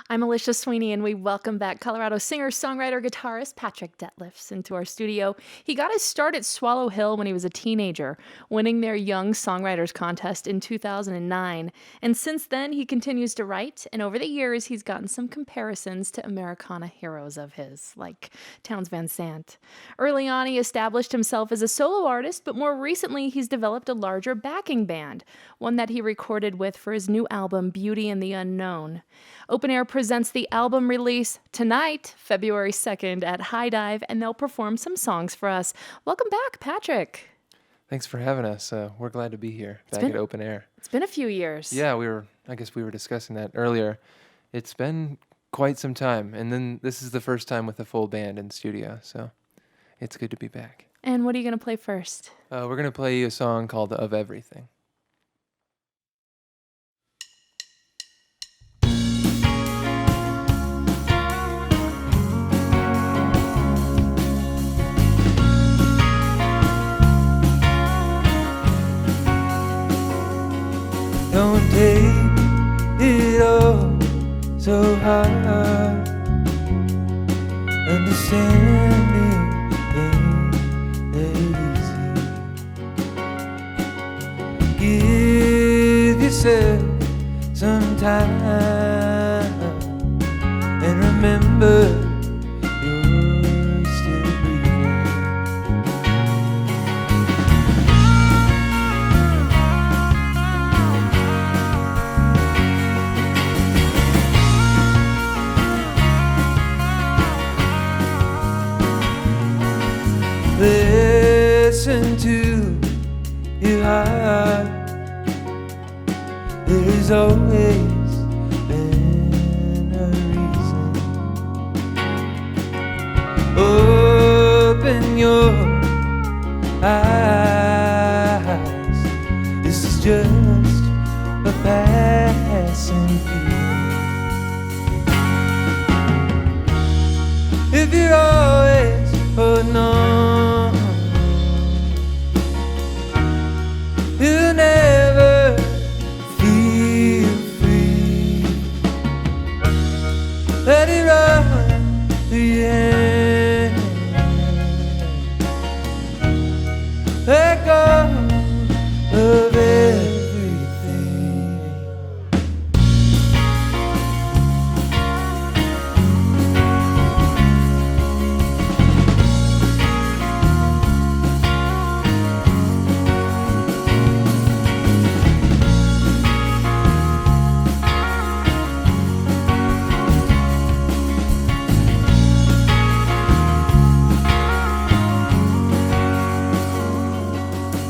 I'm Alisha Sweeney, and we welcome back Colorado singer, songwriter, guitarist Patrick Dethlefs into our studio. He got his start at Swallow Hill when he was a teenager, winning their Young Songwriters Contest in 2009. And since then, he continues to write, and over the years, he's gotten some comparisons to Americana heroes of his, like Townes Van Sant. Early on, he established himself as a solo artist, but more recently, he's developed a larger backing band, one that he recorded with for his new album, Beauty and the Unknown. OpenAir presents the album release tonight, February 2nd, at High Dive, and they'll perform some songs for us. Welcome back, Patrick. Thanks for having us. We're glad to be here back at OpenAir. It's been a few years. Yeah, I guess we were discussing that earlier. It's been quite some time, and then this is the first time with a full band in studio, so it's good to be back. And what are you going to play first? We're going to play you a song called Of Everything. Don't take it all so hard. Understanding ain't easy. Give yourself some time and remember you're still breathing. Listen to your heart. There has always been a reason. Open your eyes. This is just a passing feeling. If you're always holding on, you'll never feel free. Let it run through your hands. Let go of everything.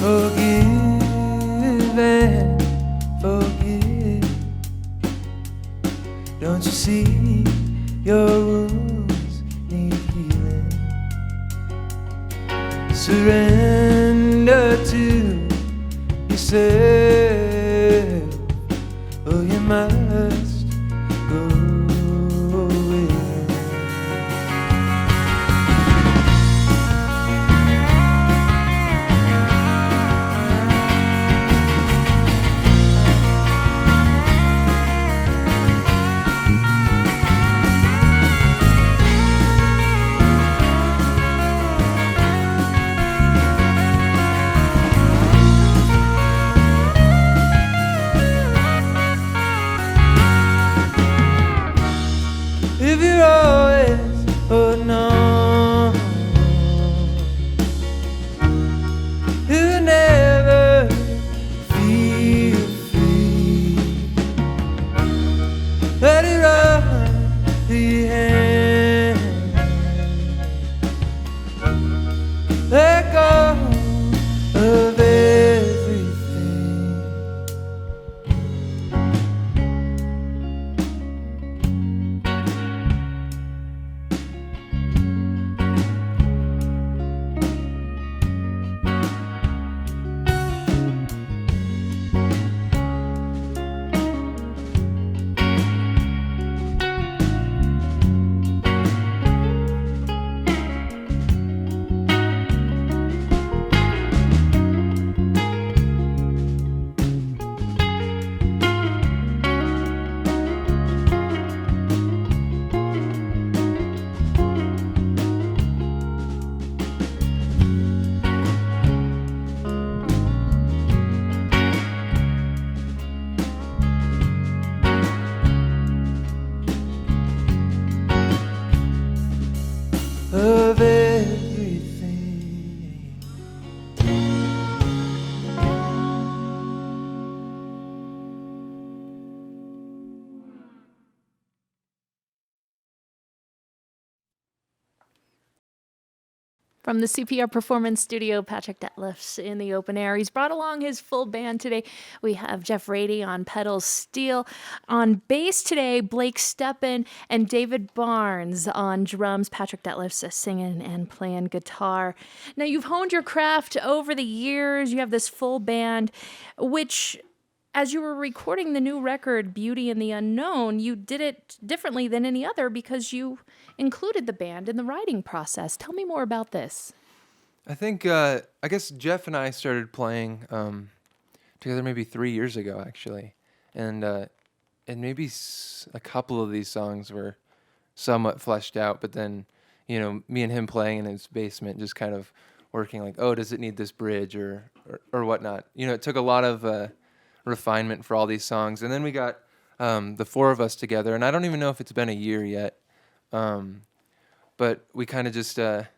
Forgive and forgive. Don't you see your wounds need healing? Surrender to yourself, or you must go with it. If you're always holding on, you'll never feel free. Let it run through your hands. Let go of everything. From the CPR Performance Studio, Patrick Dethlefs in the open air. He's brought along his full band today. We have Jeff Rady on pedals steel. On bass today, Blake Steppen and David Barnes on drums. Patrick Dethlefs singing and playing guitar. Now, you've honed your craft over the years. You have this full band, which, as you were recording the new record, Beauty in the Unknown, you did it differently than any other because you included the band in the writing process. Tell me more about this. I think I guess Jeff and I started playing together maybe 3 years ago, actually, and maybe a couple of these songs were somewhat fleshed out, but then me and him playing in his basement, just kind of working like, oh, does it need this bridge or whatnot? It took a lot of refinement for all these songs, and then we got the four of us together, and I don't even know if it's been a year yet. But we kind of just, I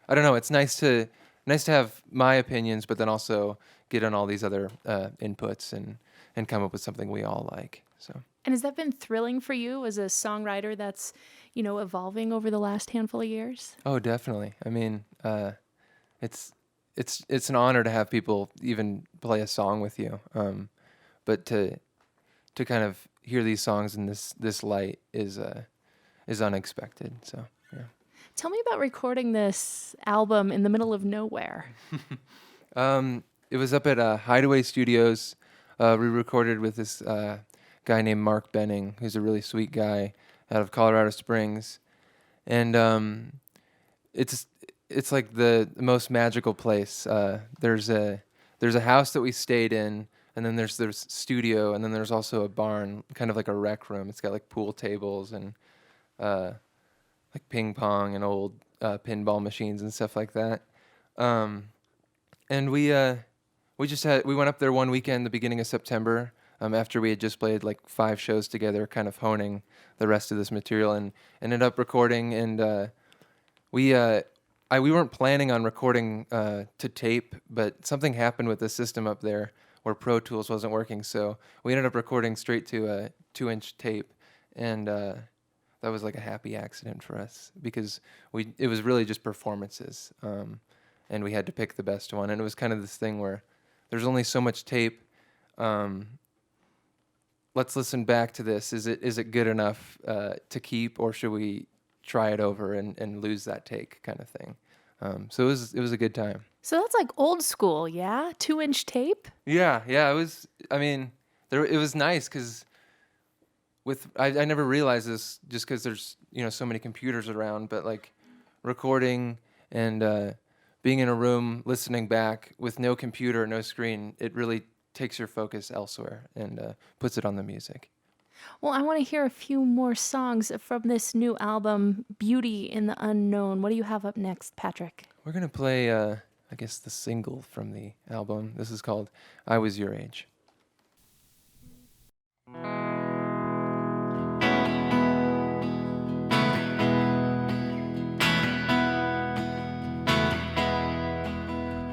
don't know. It's nice to have my opinions, but then also get on all these other inputs and come up with something we all like. So. And has that been thrilling for you as a songwriter that's, evolving over the last handful of years? Oh, definitely. I mean, it's an honor to have people even play a song with you. But to kind of hear these songs in this light is unexpected. So, yeah. Tell me about recording this album in the middle of nowhere. It was up at Hideaway Studios. We recorded with this guy named Mark Benning, who's a really sweet guy out of Colorado Springs, and it's like the most magical place. There's a house that we stayed in, and then there's studio, and then there's also a barn, kind of like a rec room. It's got like pool tables and like ping pong and old pinball machines and stuff like that. And we went up there one weekend, the beginning of September, after we had just played like 5 shows together, kind of honing the rest of this material, and ended up recording. And we weren't planning on recording to tape, but something happened with the system up there where Pro Tools wasn't working, so we ended up recording straight to a 2-inch tape, and that was like a happy accident for us because it was really just performances, and we had to pick the best one. And it was kind of this thing where there's only so much tape. Let's listen back to this. Is it good enough to keep, or should we try it over and lose that take, kind of thing? So it was a good time. So that's like old school, yeah? 2-inch tape? Yeah. It was. I mean, it was nice because. I never realized this just because there's so many computers around, but like recording and being in a room listening back with no computer, no screen, it really takes your focus elsewhere and puts it on the music. Well, I want to hear a few more songs from this new album, Beauty in the Unknown. What do you have up next, Patrick? We're gonna play, I guess, the single from the album. This is called "I Was Your Age."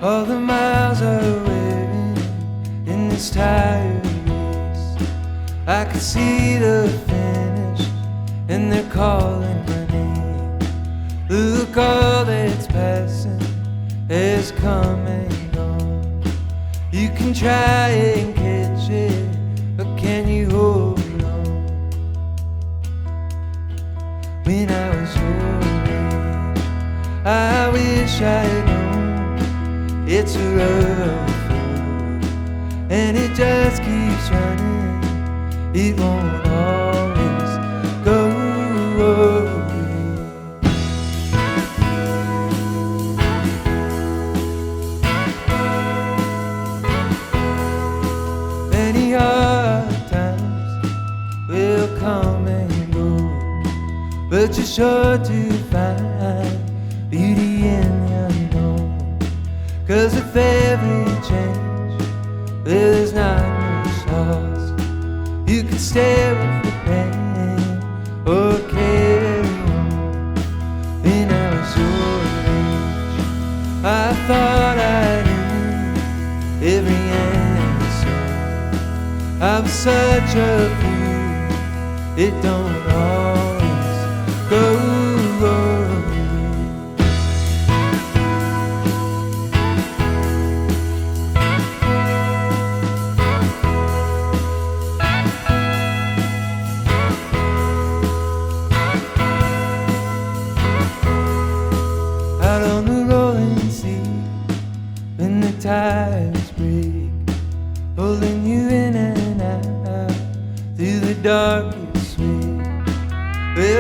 All the miles are wearing in this tired race. I can see the finish, and they're calling my name. Look, all that's passing is come and gone. You can try and catch it, but can you hold on? When I was your age, I wish I had known. It's a rough road, and it just keeps running. It won't always go away. Many hard times will come and go, but you're sure to find beauty in the unknown. 'Cause with every change, there's not much loss. You can stay with the pain or carry on. When I was your age, I thought I knew every answer. I'm such a fool, it don't always go away.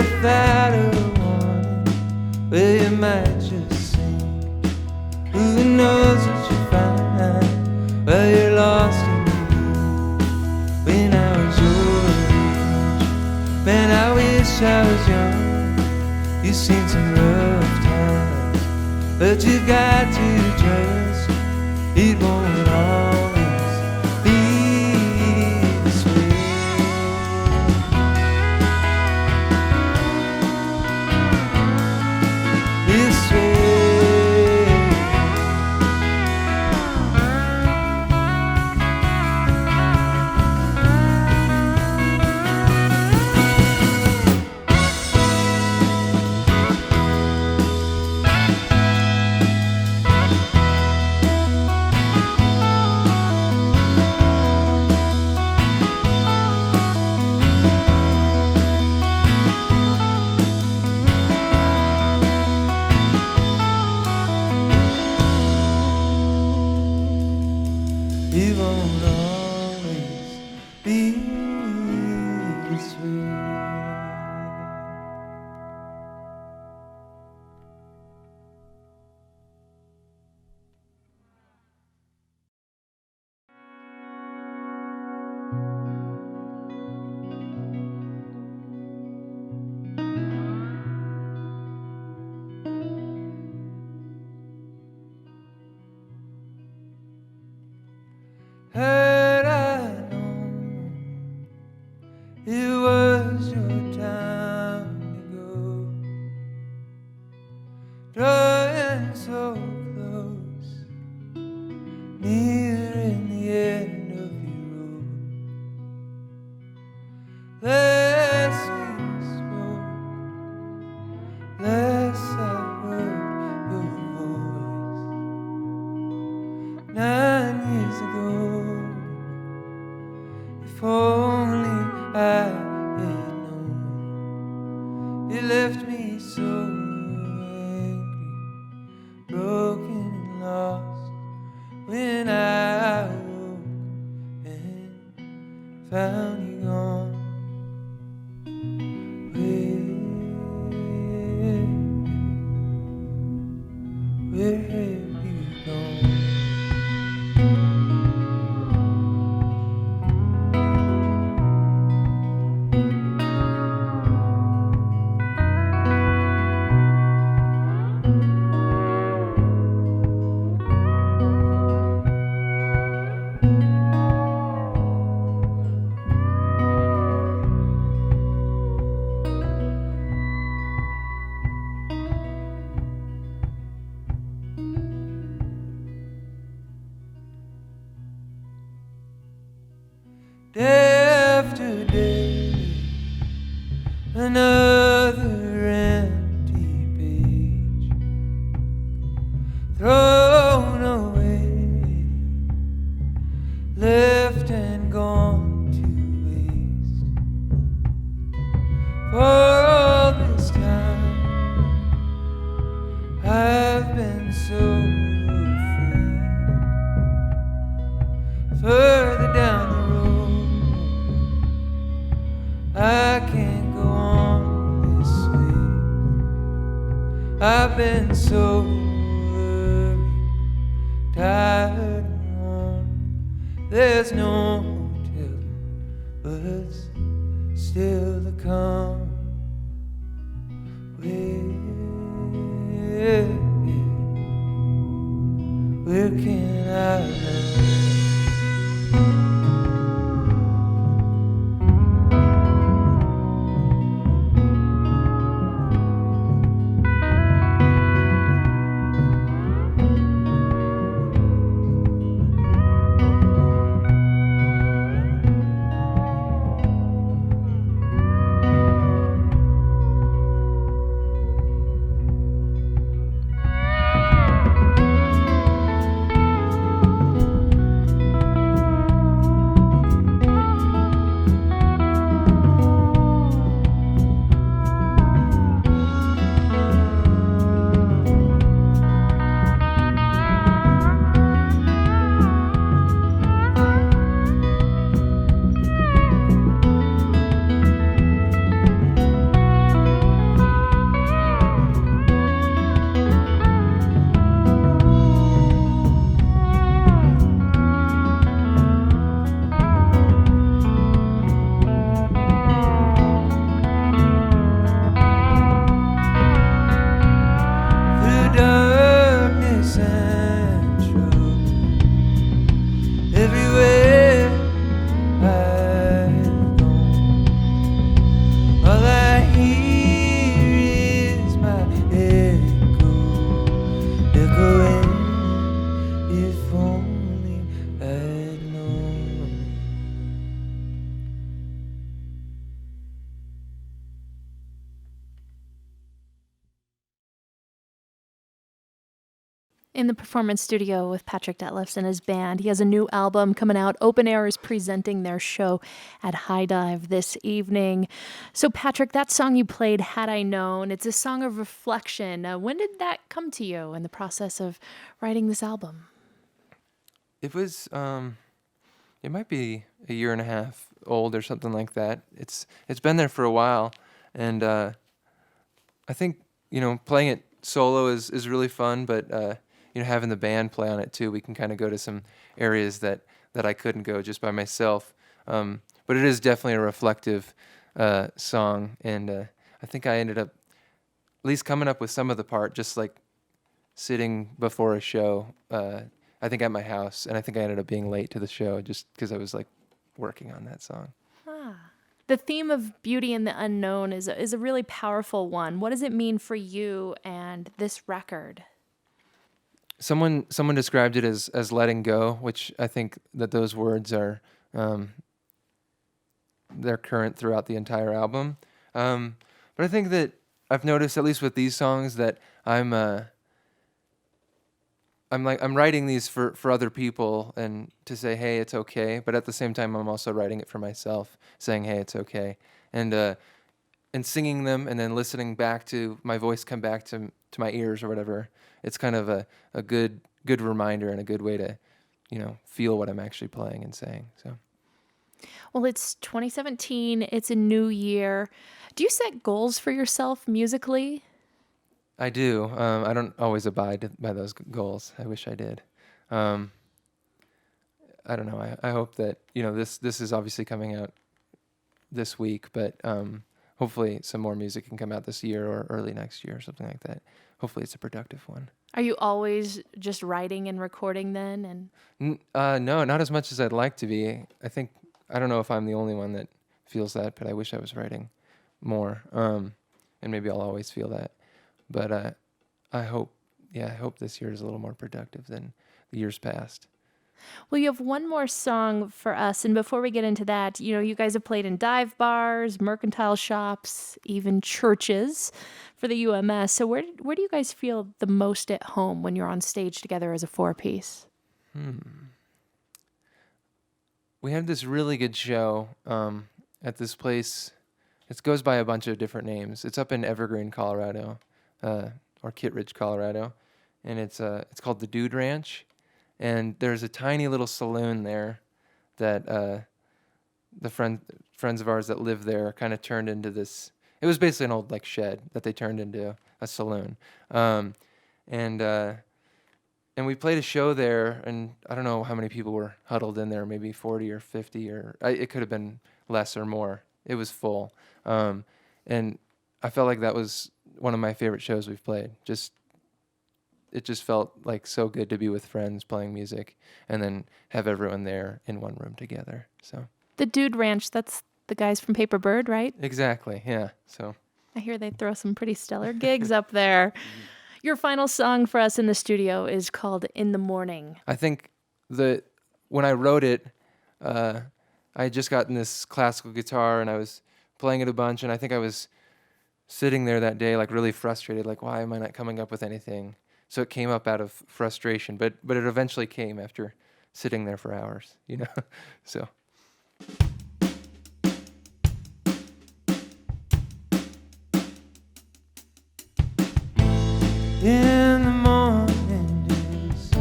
without a warning. Well, you might just sink. Who knows what you find? Well, you're lost in me. When I was your age, man, I wish I was young. You've seen some rough times, but you got to trust it won't always be this way. This way. It won't always be this way. Had I known it was your time to go, drawing so close, nearing the end of your road. Less we spoke, less I heard your voice. 9 years ago, if only I had known, it left me so angry, broken and lost. When I woke and found you gone, where have you gone? Day after day, another empty page thrown away, left and gone to waste. For all this time, I've been so afraid. Further down the road, I can't go on this way. I've been so worried, tired and worn. There's no telling what's still to come. Where can I learn? In the performance studio with Patrick Dethlefs and his band. He has a new album coming out. OpenAir is presenting their show at High Dive this evening. So, Patrick, that song you played, Had I Known, it's a song of reflection. When did that come to you in the process of writing this album? It was, it might be a year and a half old or something like that. It's been there for a while, and I think playing it solo is really fun, but having the band play on it too, we can kind of go to some areas that I couldn't go just by myself. But it is definitely a reflective song, and I think I ended up at least coming up with some of the part just like sitting before a show. I think at my house, and I think I ended up being late to the show just because I was like working on that song. The theme of beauty in the unknown is a really powerful one. What does it mean for you and this record? Someone described it as letting go, which I think that those words are they're current throughout the entire album. But I think that I've noticed, at least with these songs, that I'm writing these for other people and to say, hey, it's okay. But at the same time, I'm also writing it for myself, saying, hey, it's okay, and singing them and then listening back to my voice come back to my ears or whatever. It's kind of a good reminder and a good way to, feel what I'm actually playing and saying. So. Well, it's 2017. It's a new year. Do you set goals for yourself musically? I do. I don't always abide by those goals. I wish I did. I don't know. I hope that this is obviously coming out this week, but hopefully some more music can come out this year or early next year or something like that. Hopefully it's a productive one. Are you always just writing and recording then? No, not as much as I'd like to be. I don't know if I'm the only one that feels that, but I wish I was writing more. And maybe I'll always feel that. But I hope this year is a little more productive than the years past. Well, you have one more song for us, and before we get into that, you guys have played in dive bars, mercantile shops, even churches for the UMS. So where do you guys feel the most at home when you're on stage together as a four-piece? We had this really good show at this place. It goes by a bunch of different names. It's up in Evergreen, Colorado, or Kittredge, Colorado, and it's called the Dude Ranch. And there's a tiny little saloon there that the friends of ours that live there kind of turned into this. It was basically an old shed that they turned into a saloon. And we played a show there, and I don't know how many people were huddled in there, maybe 40 or 50, or it could have been less or more. It was full. And I felt like that was one of my favorite shows we've played. It just felt like so good to be with friends playing music and then have everyone there in one room together. So the Dude Ranch, that's the guys from Paper Bird, right? Exactly, yeah. So I hear they throw some pretty stellar gigs up there. Your final song for us in the studio is called In the Morning. I think when I wrote it, I had just gotten this classical guitar and I was playing it a bunch, and I think I was sitting there that day really frustrated, why am I not coming up with anything? So it came up out of frustration, but it eventually came after sitting there for hours, So. In the morning, just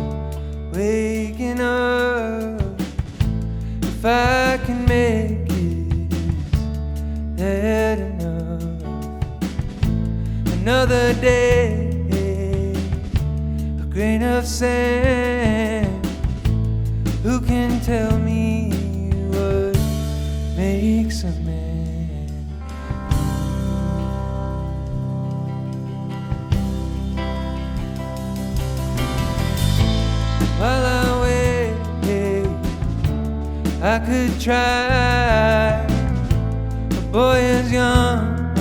waking up. If I can make it, is that enough? Another day. Grain of sand. Who can tell me what makes a man? While I wait, I could try. A boy is young,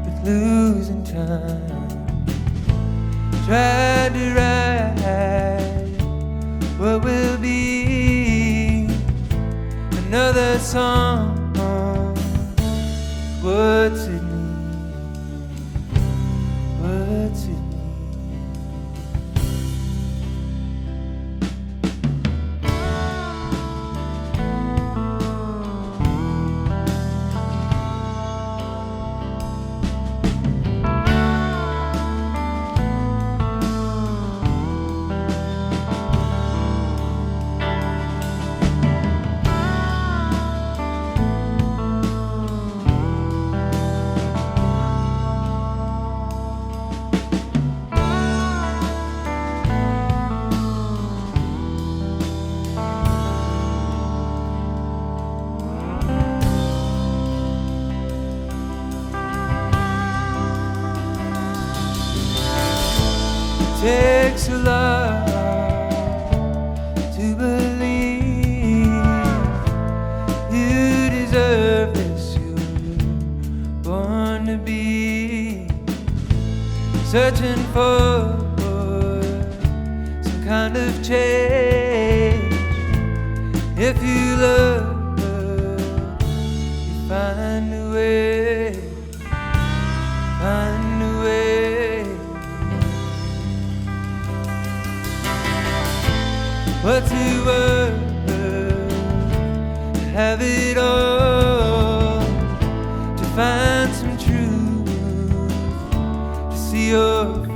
but losing time. Try to write what will be another song. What's it mean? What's it mean? love, to believe you deserve this. You're born to be searching for some kind of change. If you love, you find a way, find a way. What's it worth to have it all, to find some truth, to see your